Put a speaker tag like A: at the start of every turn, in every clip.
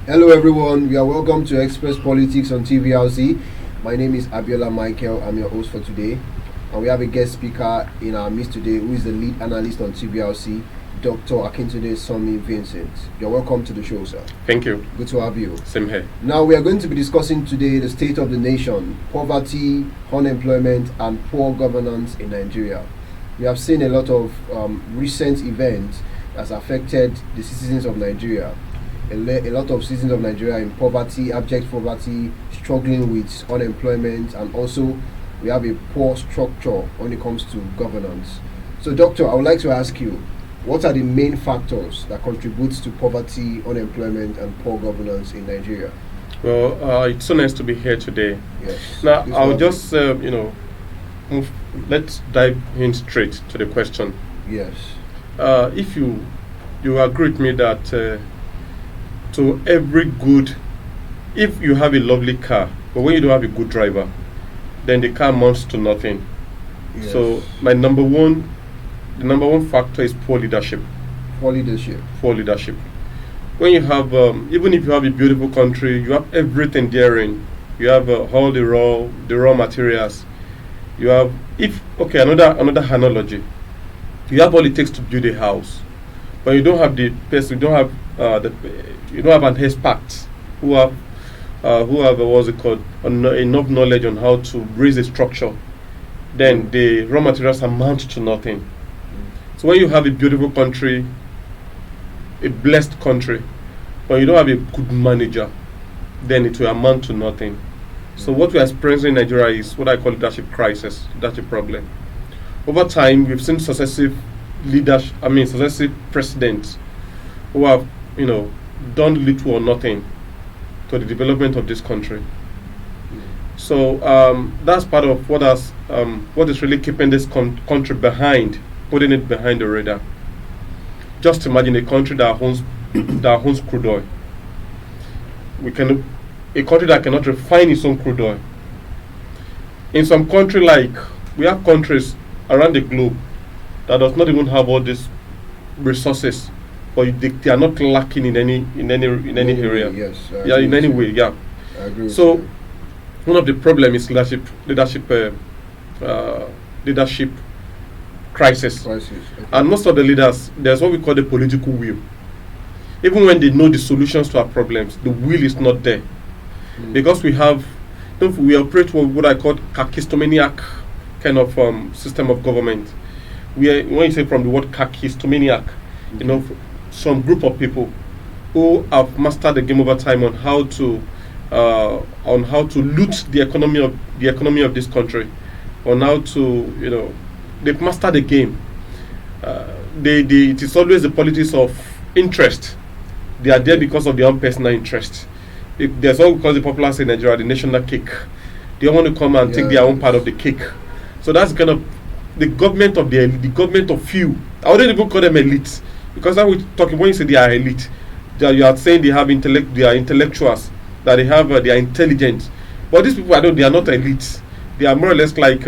A: Hello, everyone. We are welcome to Express Politics on TVLC. My name is Abiola Michael. I'm your host for today. And we have a guest speaker in our midst today who is the lead analyst on TVLC, Dr. Akintunde Somi Vincent. You're welcome to the show, sir.
B: Thank you.
A: Good to have you.
B: Same here.
A: Now, we are going to be discussing today the state of the nation, poverty, unemployment, and poor governance in Nigeria. We have seen a lot of recent events that's affected the citizens of Nigeria. A lot of citizens of Nigeria in poverty, abject poverty, struggling with unemployment, and also we have a poor structure when it comes to governance. So, Doctor, I would like to ask you, what are the main factors that contribute to poverty, unemployment, and poor governance in Nigeria?
B: Well, it's so nice to be here today.
A: Yes.
B: Now, I'll just, let's dive in straight to the question.
A: Yes.
B: If you agree with me that to every good, if you have a lovely car, but when you don't have a good driver, then the car amounts to nothing.
A: Yes.
B: So the number one factor is poor leadership.
A: Poor leadership.
B: Poor leadership. When you have, even if you have a beautiful country, you have everything therein. You have all the raw materials. You have, another analogy. You have all it takes to build a house, but you don't have the person. You don't have an expert who have enough knowledge on how to raise a structure. Then the raw materials amount to nothing. So when you have a beautiful country, a blessed country, but you don't have a good manager, then it will amount to nothing. So what we are experiencing in Nigeria is what I call leadership crisis, leadership problem. Over time, we've seen successive presidents who have, done little or nothing to the development of this country. So that's part of what is really keeping this country behind, putting it behind the radar. Just imagine a country that owns crude oil. A country that cannot refine its own crude oil. In some country, like we have countries around the globe that does not even have all these resources, but they are not lacking in any area.
A: Yes.
B: In any way. Yeah.
A: I agree.
B: So one of the problems is leadership crisis.
A: Okay.
B: And most of the leaders, there's what we call the political will. Even when they know the solutions to our problems, the will is not there. Because we operate what I call kakistomaniac kind of system of government. When you say from the word kakistomaniac, some group of people who have mastered the game over time on how to loot the economy of this country, on how to they've mastered the game. It is always the politics of interest. They are there because of their own personal interest. There's what we call the popular say in Nigeria, the national cake. They want to come and take their own part of the cake. So that's kind of the government of the government of few. I wouldn't even call them elite, because when you say they are elite, you are saying they are intellectuals, that they are intelligent. But these people, they are not elite. They are more or less like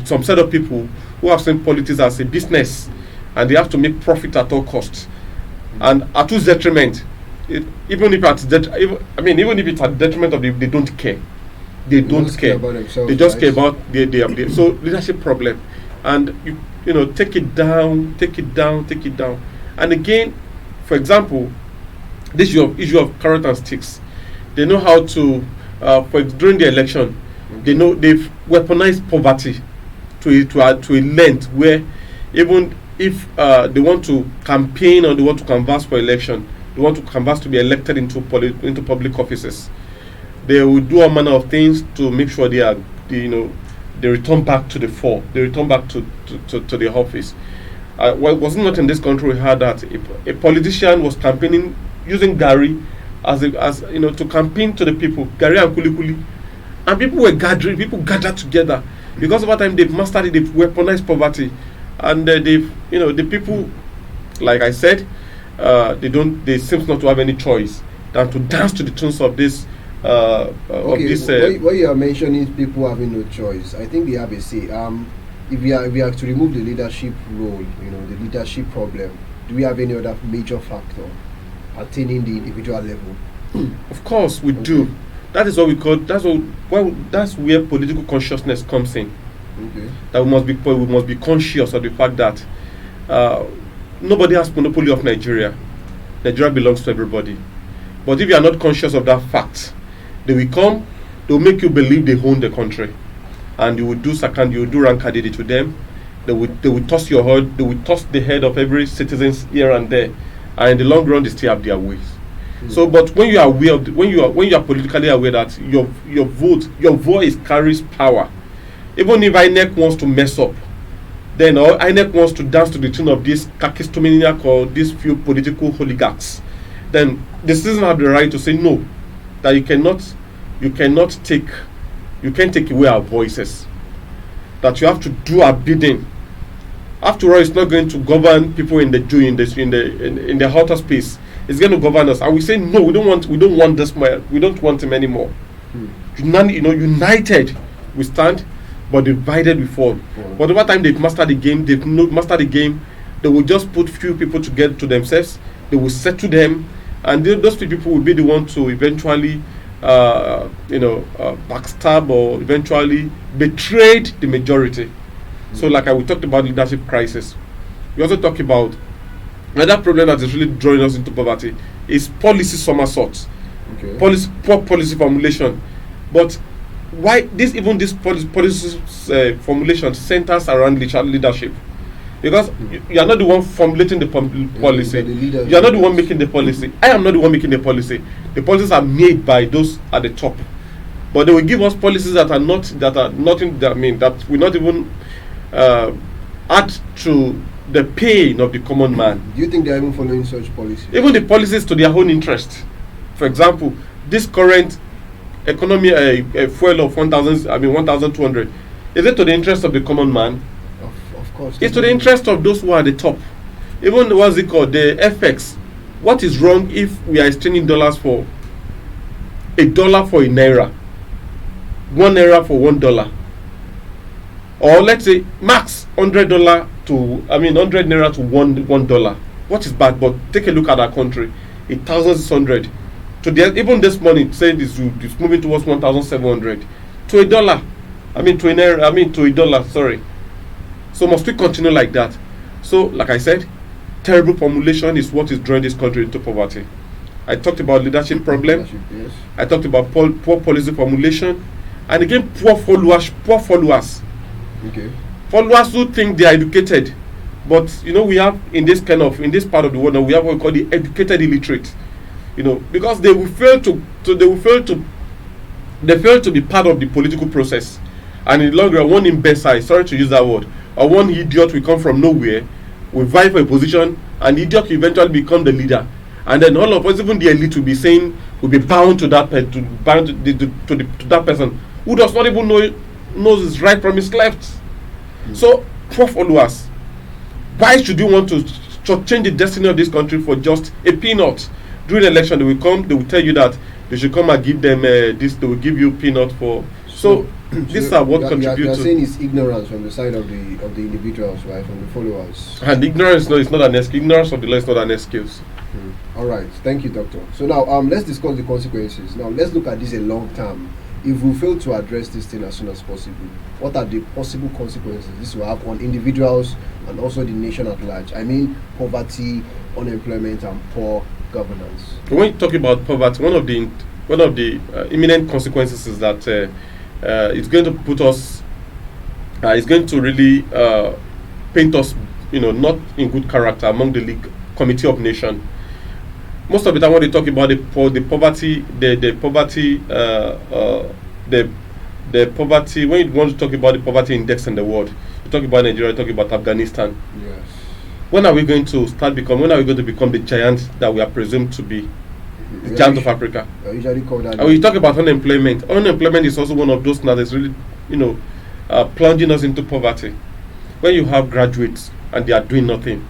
B: some set of people who have seen politics as a business, and they have to make profit at all costs, and at whose detriment. Even if it's at detriment of them, they don't care. They don't care
A: about themselves.
B: They just care about their so leadership problem, and take it down. And again, for example, this issue of carrot and sticks. They know how to during the election. They know they've weaponized poverty to a length where even if they want to campaign or they want to canvass for election, they want to canvass to be elected into public offices, they will do all manner of things to make sure they return back to the fore. They return back to the office. Was it not in this country we had that a politician was campaigning using Gary to campaign to the people, Gary and Kulikuli, and people gathered together because over time they've mastered it, they've weaponized poverty, and the people, like I said, they seem not to have any choice than to dance to the tunes of this.
A: What you are mentioning, people having no choice. I think they have a say. If we are to remove the leadership role, the leadership problem, do we have any other major factor? attaining the individual level?
B: Of course, we do. That is what we call. That's where political consciousness comes in.
A: Okay.
B: That we must be conscious of the fact that nobody has monopoly of Nigeria. Nigeria belongs to everybody. But if you are not conscious of that fact, they will make you believe they own the country, and you will do rankadidi to them. They will toss your head. They will toss the head of every citizen here and there, and in the long run, they still have their ways. So, but when you are aware when you are politically aware that your voice carries power, even if INEC wants to mess up, then or INEC wants to dance to the tune of this kakistomaniac or these few political oligarchs, then the citizens have the right to say no, that you can't take away our voices, that you have to do our bidding. After all, it's not going to govern people in the outer space. It's going to govern us, and we say no. We don't want this man. We don't want him anymore. United we stand, but divided we fall. But over time they've mastered the game. They will just put few people together to themselves. They will settle them, and those few people will be the ones to eventually, backstab or eventually betrayed the majority. So, like we talked about leadership crisis, we also talk about another problem that is really drawing us into poverty is policy somersaults, poor policy formulation. But why this policy formulation centers around leadership? Because you are not the one formulating the policy. You are not the one making the policy. I am not the one making the policy. The policies are made by those at the top. But they will give us policies that will not even add to the pain of the common man.
A: Do you think they are even following such policies?
B: Even the policies to their own interest. For example, this current economy fuel of 1,200, is it to the interest of the common man?
A: Of course.
B: It's to the interest of those who are at the top. Even what's it called, the FX. What is wrong if we are exchanging dollars for $1 for a naira, $1 for $1, or let's say max $100 to $100 naira to $1. What is bad? But take a look at our country, 1,600. Even this morning, saying it's moving towards 1,700 to $1. To $1. Sorry. So must we continue like that? So, like I said, terrible formulation is what is drawing this country into poverty. I talked about leadership problem.
A: Yes.
B: I talked about poor policy formulation, and again poor followers.
A: Okay.
B: Followers who think they are educated, but we have in this part of the world now, we have what we call the educated illiterate. Because they fail to be part of the political process, and in the long run, one imbecile, sorry to use that word, or one idiot will come from nowhere, will vie for a position, and the idiot will eventually become the leader, and then all of us, even the elite, will be bound to that person who does not even knows his right from his left. So, poor followers. Why should you want to change the destiny of this country for just a peanut? During the election, they will tell you that they should come and give them this. They will give you peanut for. So these are what contribute to.
A: You are saying it's ignorance from the side of the individuals, right, from the followers.
B: And ignorance, no, it's not an excuse. Ignorance of the law is not an excuse.
A: All right, thank you, doctor. So now, let's discuss the consequences. Now, let's look at this a long term. If we fail to address this thing as soon as possible, what are the possible consequences this will have on individuals and also the nation at large? I mean, poverty, unemployment, and poor governance.
B: When you talk about poverty, one of the imminent consequences is that it's going to put us, it's going to really paint us, not in good character among the League Committee of Nations. Most of the time, when they talk about the poverty, when you want to talk about the poverty index in the world, you talk about Nigeria, you talk about Afghanistan.
A: Yes.
B: When are we going to become the giant that we are presumed to be? The giant of Africa.
A: I usually call that.
B: And when you talk about unemployment, unemployment is also one of those now that's really, plunging us into poverty. When you have graduates and they are doing nothing,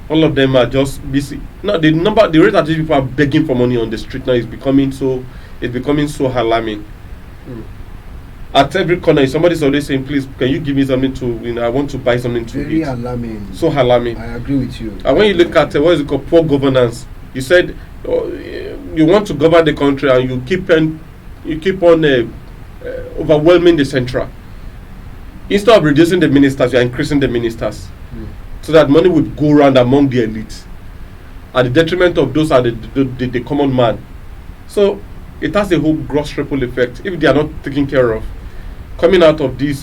B: all of them are just busy. Now the rate at which people are begging for money on the street now is becoming so alarming. At every corner, somebody's always saying, "Please, can you give me something to? I want to buy something to eat."
A: Very alarming.
B: So alarming.
A: I agree with you.
B: And when you look at what is it called, poor governance, You said you want to govern the country and you keep on overwhelming the central. Instead of reducing the ministers, you are increasing the ministers, so that money would go around among the elite, at the detriment of those are the common man. So it has a whole gross ripple effect. If they are not taken care of, coming out of this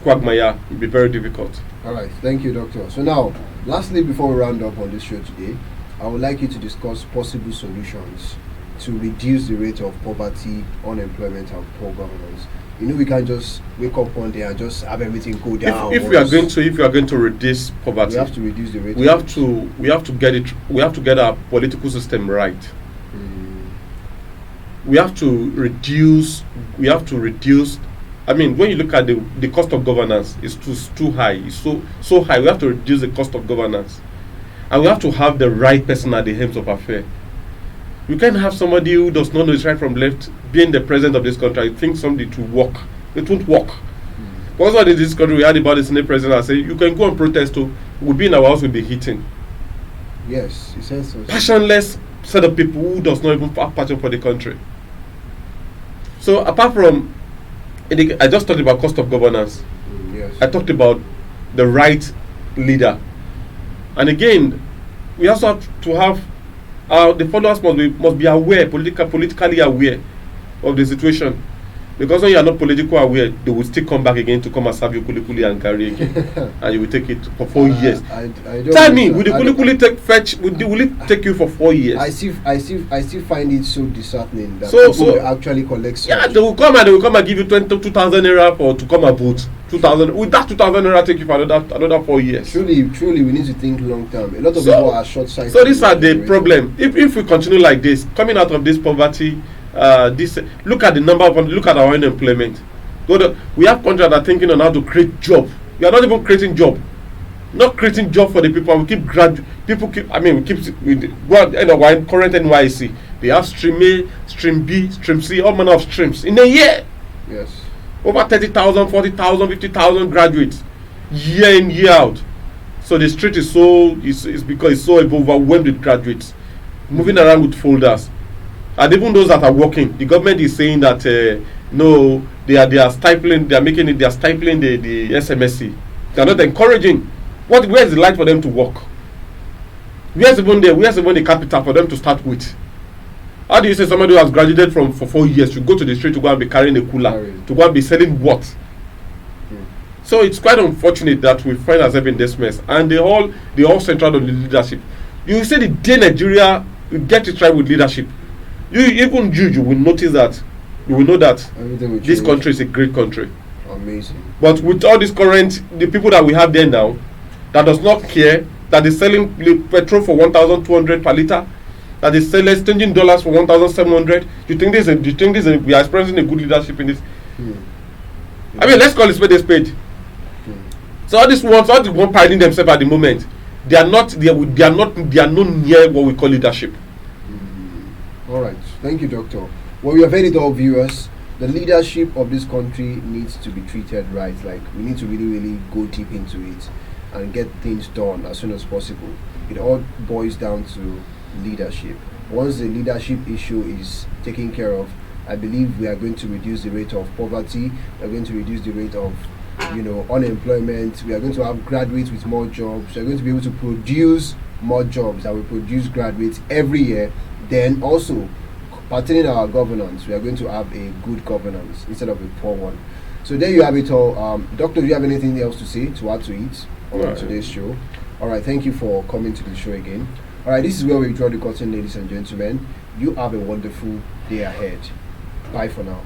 B: quagmire will be very difficult.
A: All right, thank you, Doctor. So now, lastly, before we round up on this show today, I would like you to discuss possible solutions to reduce the rate of poverty, unemployment, and poor governance. You know, we can't just wake up one day and just have everything go down.
B: If we are going to reduce poverty,
A: we have to reduce the rate.
B: We have to get our political system right. We have to reduce. I mean, when you look at the cost of governance, it's too high. It's so high. We have to reduce the cost of governance, and we have to have the right person at the helm of affairs. You can't have somebody who does not know his right from left being the president of this country. I think somebody to work. It won't work. Because what in this country we had about the Senate president, I say you can go and protest too. We'll be in our house, we'll be hitting.
A: Yes, he says so.
B: Passionless set of people who does not even have passion for the country. So apart from, I just talked about cost of governance.
A: Yes.
B: I talked about the right leader, and again, we also have to have the followers must be aware, politically aware of the situation, because when you are not politically aware, they will still come back again to come and serve you kulikuli and carry again, and you will take it for 4 years. Tell me, will the kulikuli will it take you for 4 years?
A: I still find it so disheartening that people will actually collect.
B: Yeah, they will come and give you 2,000 naira to come and vote. 2,000. Will that 2,000 naira take you for another 4 years?
A: Truly, we need to think long term. A lot of people are short-sighted.
B: So these are the problem. If we continue like this, coming out of this poverty, look at our unemployment. We have countries that are thinking on how to create job. We are not even creating job. Not creating job for the people. We keep current NYC. They have stream A, stream B, stream C, all manner of streams in a year.
A: Yes.
B: Over 30,000, 40,000, 50,000 graduates, year in, year out. So the street is because it's so overwhelmed with graduates, moving around with folders. And even those that are working, the government is saying that no, they are stifling the SMSC. They are not encouraging. Where is the light for them to work? Where's even the capital for them to start with? How do you say somebody who has graduated for 4 years should go to the street to go and be carrying a cooler, to go and be selling what? So it's quite unfortunate that we find ourselves in this mess, and they all centered on the leadership. You say the day Nigeria get it right with leadership, you will notice that, you will know that this country is a great country.
A: Amazing.
B: But with all this the people that we have there now, that does not care, that is selling petrol for 1,200 per liter, that is exchanging dollars for 1,700. Do you think we are experiencing a good leadership in this? I mean, let's call it spade a spade. So all the ones priding themselves at the moment, they are not near what we call leadership.
A: All right, thank you, Doctor. Well, we have heard it all, viewers. The leadership of this country needs to be treated right. Like, we need to really, really go deep into it and get things done as soon as possible. It all boils down to leadership. Once the leadership issue is taken care of, I believe we are going to reduce the rate of poverty. We are going to reduce the rate of unemployment. We are going to have graduates with more jobs. We are going to be able to produce more jobs that will produce graduates every year. Then also, pertaining our governance, we are going to have a good governance instead of a poor one. So there you have it all. Doctor, do you have anything else to say, to add to it on today's show? All right, thank you for coming to the show again. All right, this is where we draw the curtain, ladies and gentlemen. You have a wonderful day ahead. Bye for now.